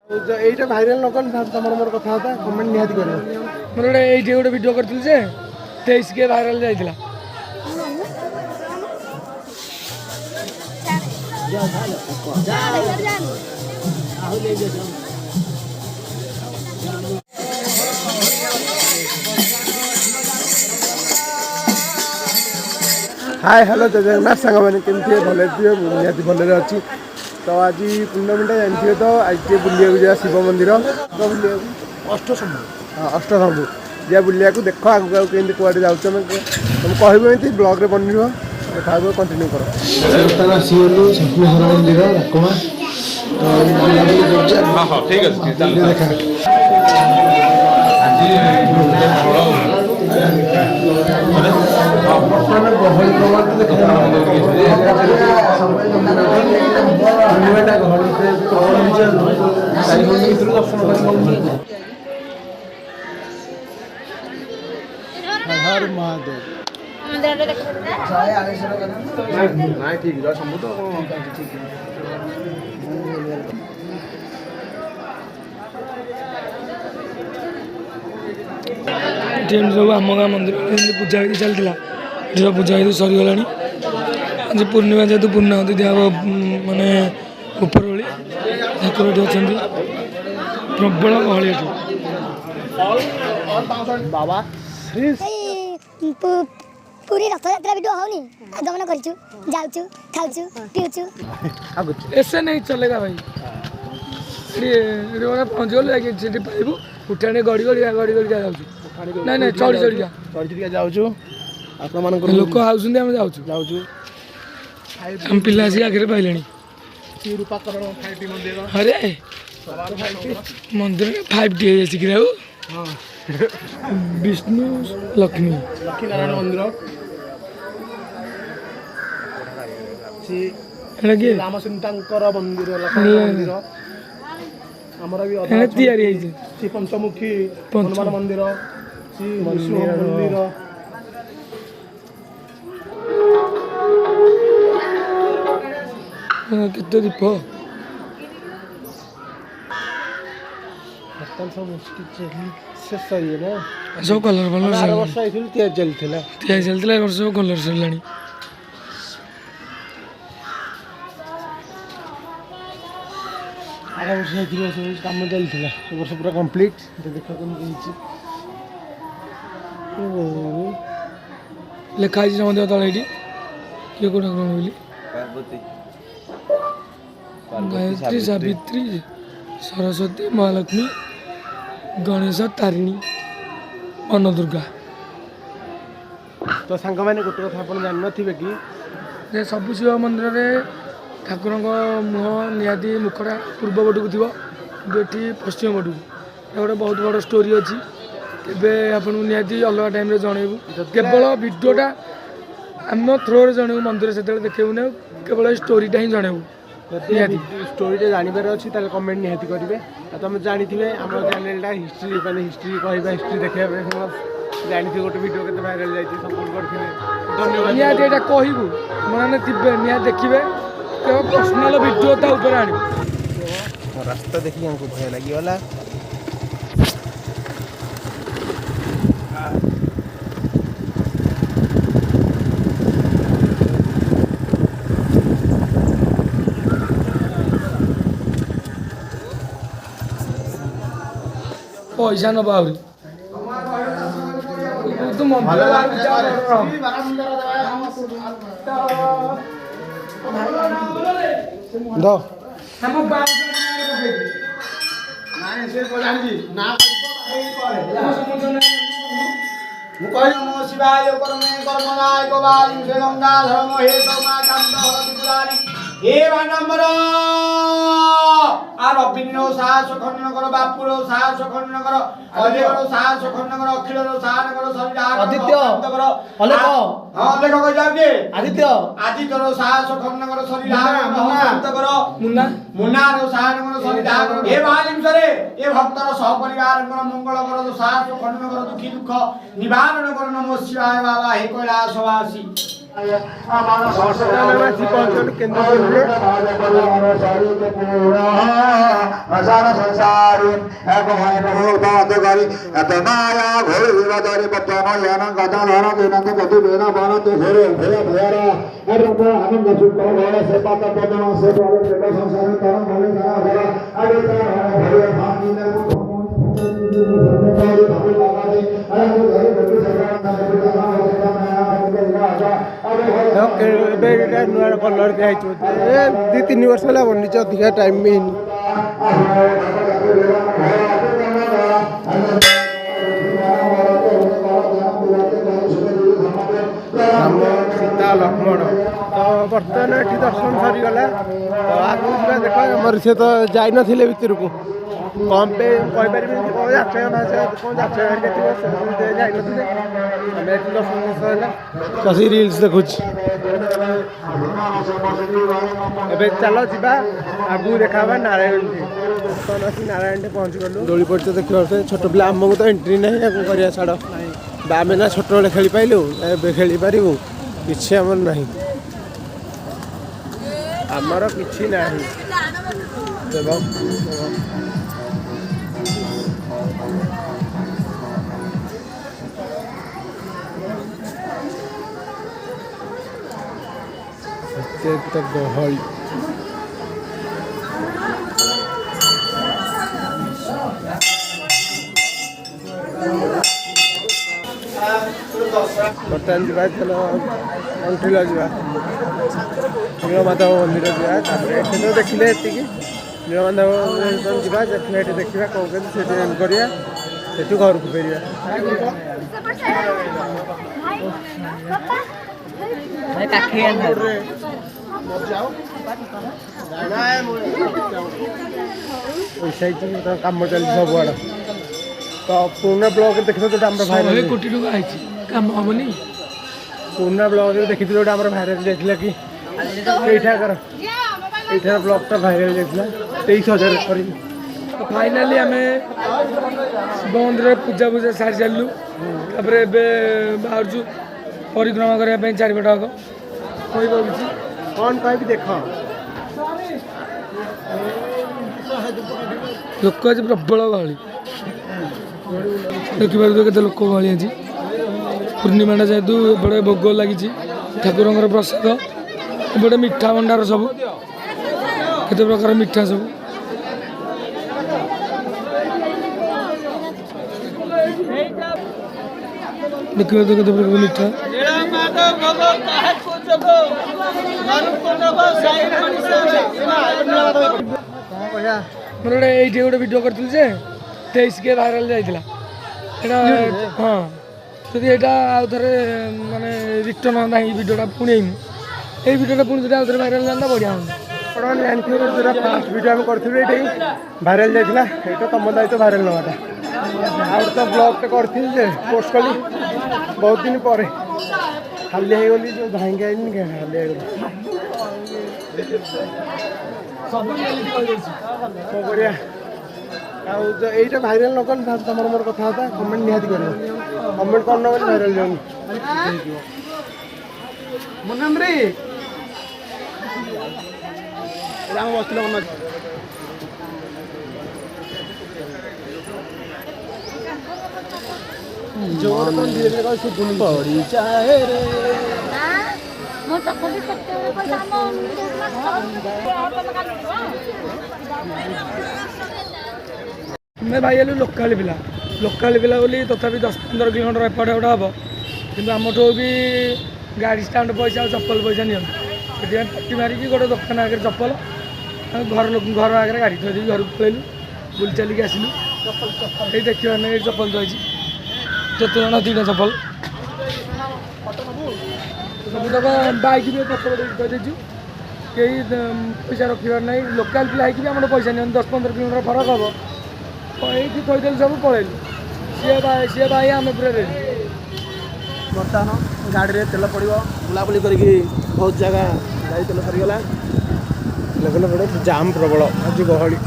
এইটা ভাইরাল ন কଲେ ତମର ମୋର କଥାବାର୍ତ୍ତା କମେଣ୍ଟ ନିହାତି କରିବ। ମୋର ଗୋଟେ ଏଇଠି ଗୋଟେ ଭିଡ଼ିଓ କରିଥିଲି ଯେ 23K ଭାଇରାଲ ଯାଇଥିଲା। हाय हेलो जय जगन्नाथ सांग मैंने केमती भले थे निहाती भलरे अच्छी। तो आज पूर्णमीटा जानते तो आज बुलिया जा शिव मंदिर तो बुलिया अष्टशंभु हाँ अष्टशंभु जा बुलिया देख आगे आगे कमी कड़े जाऊँ तुम कहब एमती ब्लॉग रे बन देखा कंटिन्यू कर मंदिर ठीक हर महादेव ठीक समूह तो ठीक सब आम गाँ मंदिर पूजा विधि चलता ये पूजा विधि सरीगला आज पूर्णिमा जेहतु पूर्णाहुति दिया मानने उपरओली ठाकुर ये अच्छा प्रबल गहली बाबा पूरी रथयात्रा वीडियो होनी आगमन करछु जाउछु खाउछु पिउछु ऐसे नहीं चलेगा भाई ये पहुँच गलु जाके पाइबू उठाने गड़ी गड़ी जाऊँ नहीं नहीं चढ़ी चढ़ी जाऊँ लोक आउछन्ति आम जाऊँ हम पिला आसी आगे पाइले अरे मंदिर 5T है विष्णु लक्ष्मी नारायण मंदिर रामसीतांकर मंदिर मंदिर आमर भी श्री पंचमुखी हनुमान मंदिर श्री विष्णु मंदिर केते दीप शेष ये ना सब कलर कलर वर्ष चलता चलता वर्ष सब कलर सरला आर वर्ष कम चलता वर्ष पूरा कंप्लीट देख लिखाई मत तले किए कौन बोली गायत्री सावित्री सरस्वती महालक्ष्मी गणेश तारिणी अन्नदुर्गा तो सांग मैंने गोटे कथा आप जान थे कि सब शिव मंदिर में ठाकुर मुह निहाती मुखटा पूर्व पटक थी ये पश्चिम पटक गोटे बहुत बड़ स्टोरी अच्छी केवे आपको निहाती अलग टाइम जनइबू केवल भिडियोटा आम थ्रोरे जनइबू मंदिर से देखू ना केवल स्टोरीटा ही जनइबू स्टोरी जानवर अच्छी कमेंट निहाती करेंगे तुम जानी आम चैनलटा हिस्ट्री मैंने हिस्ट्री कहवा हिस्ट्री देखा जानी गोटे वीडियो के भाइराल जाइए सपोर्ट करते धन्यवाद निहाती यहाँ कहबू मैंने थे निहाती देखिए पर्सनाल वीडियो ऊपर आने रास्ता देखिए हमको भय लगिगला पैसा नब आहरी तू मंदिर शिवाय परमे कर्मनाय गोपाल गंगा धर्म हे सौमा कांत हरदि हे नंबर আর অভিন্ন সাহস খণ্ড কর বাপুর সাহস খণ্ড কর অলেখর সাহস খণ্ড কর অখিলর সাহস কর সরিদার আদিত্য কর অলেখ হ্যাঁ অলেখ কই যাবে আদিত্য আদিত্যর সাহস খণ্ড কর সরিদার শান্ত কর মুন্না মুন্নার সাহস কর সরিদার হে বালিমসরে এ ভক্তর সহপরিবার কর মঙ্গল কর সাহস খণ্ড কর দুঃখী দুঃখ নিবারণ কর নমঃ শিবায় বাবা হে কৈলাসবাসী ବର୍ତ୍ତମାନ ଆସି ପହଞ୍ଚନ୍ତୁ କେନ୍ଦୁଝରରେ। ଏବେ ଏଇଟା ନୂଆ କଲର୍ ଦିଆହେଇଛି ବୋଧେ 2-3 ବର୍ଷ ହେଲା ବନିଛି, ଅଧିକା ଟାଇମ୍ ବି ହେଇନି। ରାମ ସୀତା ଲକ୍ଷ୍ମଣ ତ ବର୍ତ୍ତମାନ ଏଠି ଦର୍ଶନ ସରିଗଲା। ତ ଆଗକୁ ଯିବା। ଦେଖ ଆମର ସେ ତ ଯାଇନଥିଲେ ଭିତରକୁ, କମ୍ ପେ କହିପାରିବିନି କ'ଣ ଯାତ୍ରା ଭାଷା କ'ଣ ଯାତ୍ରା ହେରିକା ଥିବ ସେ ଯାଇନଥିଲେ। ଆମେ ଏଠି ଦର୍ଶନ ହେଲା ବସି ରିଲ୍ସ ଦେଖୁଛି। ଏବେ ଚାଲ ଯିବା ଆଗକୁ ଦେଖା ହେବା ନାରାୟଣଠି। ବର୍ତ୍ତମାନ ଆସି ନାରାୟଣଠି ପହଞ୍ଚିଗଲୁ। ଦୋଳି ପଡ଼ିଛି ଦେଖିପାରୁଛେ, ଛୋଟ ପିଲା ଆମକୁ ତ ଏଣ୍ଟ୍ରି ନାହିଁ, ଆଗକୁ କରିବା ଛାଡ଼। ଆମେ ନା ଛୋଟବେଳେ ଖେଳିପାରିଲୁ, ଏବେ ଖେଳିପାରିବୁ? କିଛି ଆମର ନାହିଁ, ଆମର କିଛି ନାହିଁ। ଏତେ ଗହଳି ବର୍ତ୍ତମାନ ଯିବା। ଚାଲ କଣ୍ଟ୍ରିଲ ଯିବା, ନୀଳମାଧବ ମନ୍ଦିର ଯିବା। ତାପରେ ଏଠି ତ ଦେଖିଲେ ଏତିକି, ନୀଳମାଧବ ଯିବା, ଏଠି ଦେଖିବା କ'ଣ କେମିତି ସେଠି କରିବା, ସେଠୁ ଘରକୁ ଫେରିବା। କାମ ଚାଲିଛି ସବୁଆଡ଼। ତ ପୁରୁଣା ବ୍ଲଗ୍ରେ ଦେଖିଥିବ ଯୋଉଟା ଆମର ଭାଇରାଲ, 100 କୋଟି ଟଙ୍କା ହେଇଛି, କାମ ହବନି। ପୁରୁଣା ବ୍ଲଗ୍ରେ ଦେଖିଥିବ ଯୋଉଟା ଆମର ଭାଇରାଲ ଯାଇଥିଲା କି ଏଇଠାକାର ବ୍ଲଗ୍ଟା ଭାଇରାଲ ଯାଇଥିଲା 23,000 କରିକି। ଫାଇନାଲି ଆମେ ଶିବ ମନ୍ଦିରରେ ପୂଜା ସାରି ସାରିଲୁ। ତାପରେ ଏବେ ବାହାରୁଛୁ ପରିକ୍ରମା କରିବା ପାଇଁ 4 ପଟ ଆଗ। କହିବାକୁ କିଛି କ'ଣ କହିବି ଦେଖ, ଲୋକ ଆଜି ପ୍ରବଳ ଗହଳି, ଦେଖିପାରୁଥିବ କେତେ ଲୋକ ଗହଳି ଆଜି। ପୂର୍ଣ୍ଣିମାଟା ଯେହେତୁ ଏପଟେ ଭୋଗ ଲାଗିଛି, ଠାକୁରଙ୍କର ପ୍ରସାଦ, ଏପଟେ ମିଠା ଭଣ୍ଡାର ସବୁ, କେତେ ପ୍ରକାର ମିଠା ସବୁ। ଦେଖିପାରୁଥିବ କେତେ ପ୍ରକାର ମିଠା। ମୋର ଗୋଟେ ଏଇଠି ଗୋଟେ ଭିଡ଼ିଓ କରିଥିଲି ଯେ 23K ଭାଇରାଲ ଯାଇଥିଲା ଏଇଟା। ହଁ, ଯଦି ଏଇଟା ଆଉ ଥରେ ମାନେ ରିଟର୍ନ ହୁଅନ୍ତା ଏଇ ଭିଡ଼ିଓଟା, ପୁଣି ଏଇ ଭିଡ଼ିଓଟା ପୁଣି ଯଦି ଆଉ ଥରେ ଭାଇରାଲ ଯାଆନ୍ତା ବଢ଼ିଆ ହୁଅନ୍ତା। ଆପଣ ଜାଣିଥିବେ ଯେଉଁଟା ଫାଷ୍ଟ ଭିଡ଼ିଓ ଆମେ କରିଥିଲୁ ଏଇଠି ଭାଇରାଲ ଯାଇଥିଲା, ଏଇଟା ତମ ଦାୟିତ୍ୱ ଭାଇରାଲ ନେବାଟା। ଆଉ ତ ବ୍ଲଗ୍ଟେ କରିଥିଲି ଯେ ପୋଷ୍ଟ କଲି ବହୁତ ଦିନ ପରେ, ଖାଲି ହେଇଗଲି, ଯେଉଁ ଭାଇଙ୍କି ଆଇନି ଖାଲି ହେଇଗଲି। କ'ଣ କରିବା ଆଉ, ଏଇଟା ଭାଇରାଲ ନ କଲେ ତମର ମୋର କଥାବାର୍ତ୍ତା କମେଣ୍ଟ ନିହାତି କରିବ। କମେଣ୍ଟ କରିନ ବୋଲି ଭାଇରାଲ ଯାଉନି। ମନାମରେ ଆମେ ବସିଥିଲେ ମନେ ଅଛି। ଜୋର କ'ଣ ଧୀରେ ଧୀରେ କହି ଶୁଭୁନି। ପଡ଼ିଯାଏ ରେ ଆମେ ଭାଇ ହେଲୁ ଲୋକାଲ ପିଲା ବୋଲି ତଥାପି 10-15 କିଲୋମିଟର ଏପଟେ ଗୋଟେ ହେବ, କିନ୍ତୁ ଆମଠୁ ବି ଗାଡ଼ି ଷ୍ଟାଣ୍ଡ ପଇସା ଆଉ ଚପଲ ପଇସା ନିଅନ୍ତି। ସେଥିପାଇଁ ପଟି ମାରିକି ଗୋଟେ ଦୋକାନ ଆଗରେ ଚପଲ, ଘର ଆଗରେ ଗାଡ଼ି ଥୋଇ ଦେଇକି ଘରକୁ ପଳେଇଲୁ, ବୁଲି ଚାଲିକି ଆସିଲୁ। ଏଇ ଦେଖିବାର ନାହିଁ, ଏଇ ଚପଲ ଥୋଇଛି, ଯେତେ ଜଣ 2ଟା ଚପଲ, ସବୁତକ ବାଇକ୍ ବି ଚପଲ ଦେଇକି ଥୋଇ ଦେଇଛୁ। କେହି ପଇସା ରଖିବାର ନାହିଁ। ଲୋକାଲ ପିଲା ହେଇକି ବି ଆମର ପଇସା ନିଅନ୍ତି, 10-15 କିଲୋମିଟର ଫରକ ହେବ, ଏଇଠି ଥୋଇଦେଲୁ ସବୁ, ପଳେଇଲୁ। ସିଏ ଭାଇ ଆମେ ପୁରା ରେଡ଼ି। ବର୍ତ୍ତମାନ ଗାଡ଼ିରେ ତେଲ ପଡ଼ିବ, ବୁଲାବୁଲି କରିକି ବହୁତ ଜାଗା ଗାଡ଼ି ତେଲ ସରିଗଲା। ଲୋକଙ୍କ ପଡ଼େ ଜାମ୍ ପ୍ରବଳ, ଆଜି ଗହଳି।